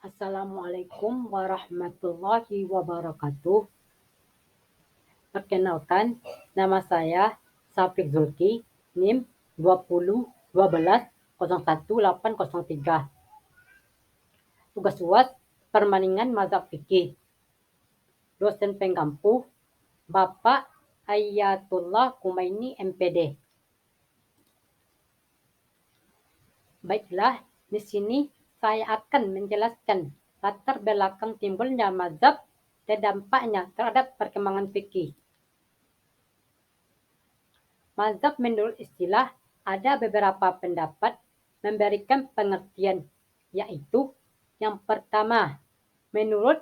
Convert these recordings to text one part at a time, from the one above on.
Assalamualaikum warahmatullahi wabarakatuh. Perkenalkan, nama saya Syafiq Zulki, NIM 2012010803. Tugas UAS Permandingan Mazhab Fikih. Dosen penggampu Bapak Ayatullah Kumaini MPD. Baiklah, di sini saya akan menjelaskan latar belakang timbulnya mazhab dan dampaknya terhadap perkembangan fikih. Mazhab menurut istilah ada beberapa pendapat memberikan pengertian, yaitu yang pertama, menurut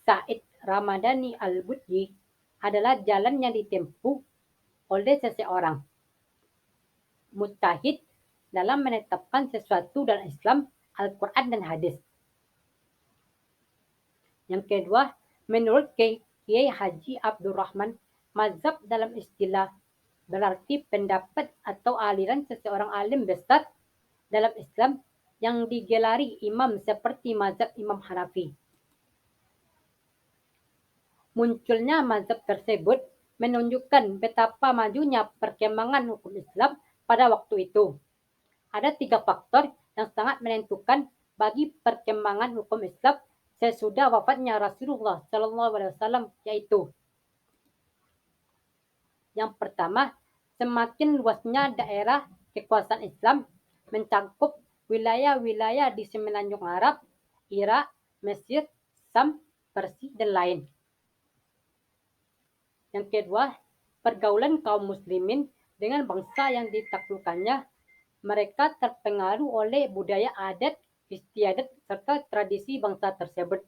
Said Ramadhani Al-Budji adalah jalan yang ditempuh oleh seseorang mujtahid dalam menetapkan sesuatu dalam Islam, Al-Quran dan hadis. Yang kedua, menurut Kiai Haji Abdurrahman, mazhab dalam istilah berarti pendapat atau aliran seseorang alim besar dalam Islam yang digelari imam seperti mazhab Imam Hanafi. Munculnya mazhab tersebut menunjukkan betapa majunya perkembangan hukum Islam pada waktu itu. Ada 3 faktor yang sangat menentukan bagi perkembangan hukum Islam sesudah wafatnya Rasulullah SAW, yaitu yang pertama, semakin luasnya daerah kekuasaan Islam mencakup wilayah-wilayah di semenanjung Arab, Irak, Mesir, Sam, Persia, dan lain. Yang kedua, pergaulan kaum muslimin dengan bangsa yang ditaklukkannya, mereka terpengaruh oleh budaya adat, istiadat, serta tradisi bangsa tersebut.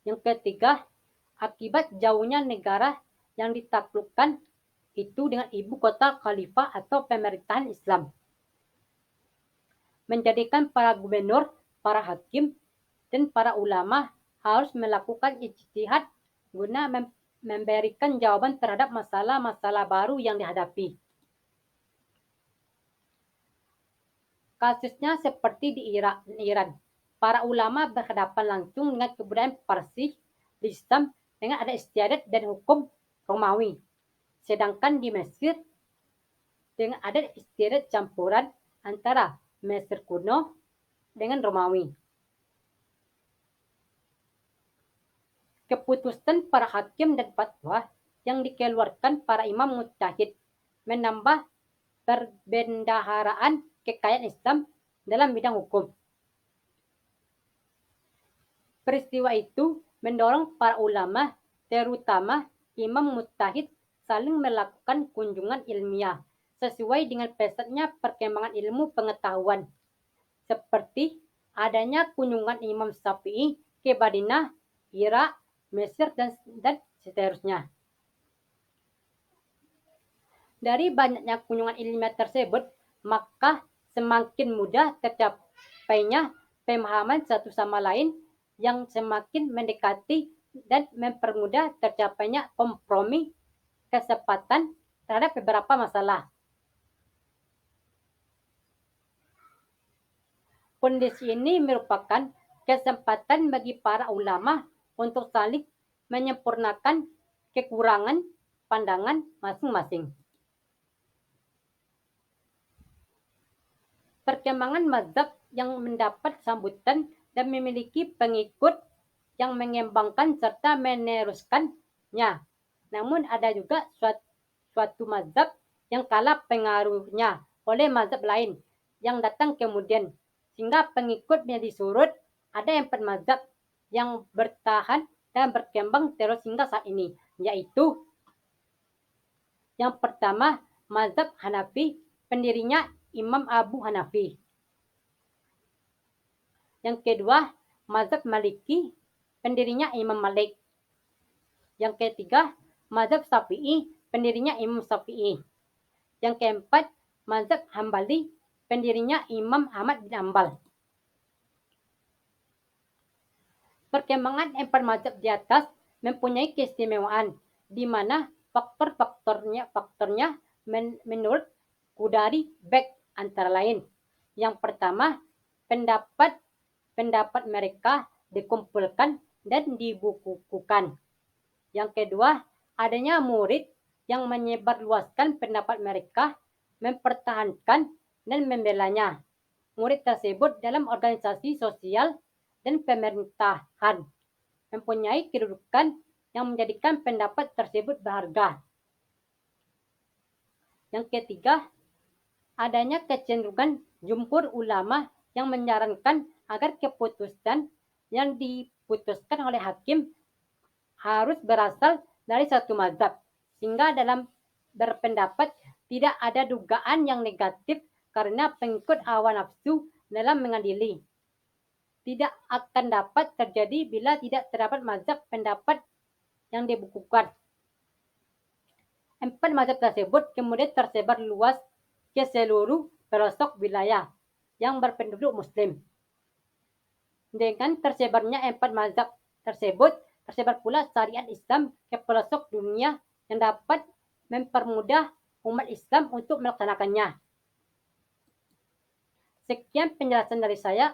Yang ketiga, akibat jauhnya negara yang ditaklukkan itu dengan ibu kota khalifah atau pemerintahan Islam, menjadikan para gubernur, para hakim, dan para ulama harus melakukan ijtihad guna memberikan jawaban terhadap masalah-masalah baru yang dihadapi. Kasusnya seperti di Irak dan Iran. Para ulama berhadapan langsung dengan kebudayaan Parsi di Islam dengan ada istiadat dan hukum Romawi. Sedangkan di Mesir dengan ada istiadat campuran antara Mesir kuno dengan Romawi. Keputusan para hakim dan fatwa yang dikeluarkan para imam mujtahid menambah perbendaharaan kekayaan Islam dalam bidang hukum. Peristiwa itu mendorong para ulama, terutama imam mujtahid, saling melakukan kunjungan ilmiah sesuai dengan pesatnya perkembangan ilmu pengetahuan, seperti adanya kunjungan Imam Syafi'i ke Madinah, Irak, Mesir, dan seterusnya. Dari banyaknya kunjungan ilmiah tersebut, maka semakin mudah tercapainya pemahaman satu sama lain yang semakin mendekati dan mempermudah tercapainya kompromi kesepakatan terhadap beberapa masalah. Kondisi ini merupakan kesempatan bagi para ulama untuk saling menyempurnakan kekurangan pandangan masing-masing. Perkembangan mazhab yang mendapat sambutan dan memiliki pengikut yang mengembangkan serta meneruskannya. Namun ada juga suatu mazhab yang kalah pengaruhnya oleh mazhab lain yang datang kemudian, sehingga pengikutnya disurut. Ada 4 mazhab yang bertahan dan berkembang terus hingga saat ini, yaitu yang pertama, mazhab Hanafi, pendirinya Imam Abu Hanafi. Yang kedua, mazhab Maliki, pendirinya Imam Malik. Yang ketiga, mazhab Syafi'i, pendirinya Imam Syafi'i. Yang keempat, mazhab Hambali, pendirinya Imam Ahmad bin Hanbal. Perkembangan 4 mazhab di atas mempunyai keistimewaan, di mana faktornya menurut Qudari Beg antara lain. Yang pertama, pendapat mereka dikumpulkan dan dibukukan. Yang kedua, adanya murid yang menyebarluaskan pendapat mereka, mempertahankan dan membelanya. Murid tersebut dalam organisasi sosial dan pemerintahan mempunyai kedudukan yang menjadikan pendapat tersebut berharga. Yang ketiga, adanya kecenderungan jumhur ulama yang menyarankan agar keputusan yang diputuskan oleh hakim harus berasal dari satu mazhab, sehingga dalam berpendapat tidak ada dugaan yang negatif karena pengikut hawa nafsu dalam mengadili. Tidak akan dapat terjadi bila tidak terdapat mazhab pendapat yang dibukukan. 4 mazhab tersebut kemudian tersebar luas ke seluruh pelosok wilayah yang berpenduduk muslim. Dengan tersebarnya 4 mazhab tersebut, tersebar pula syariat Islam ke pelosok dunia yang dapat mempermudah umat Islam untuk melaksanakannya. Sekian penjelasan dari saya.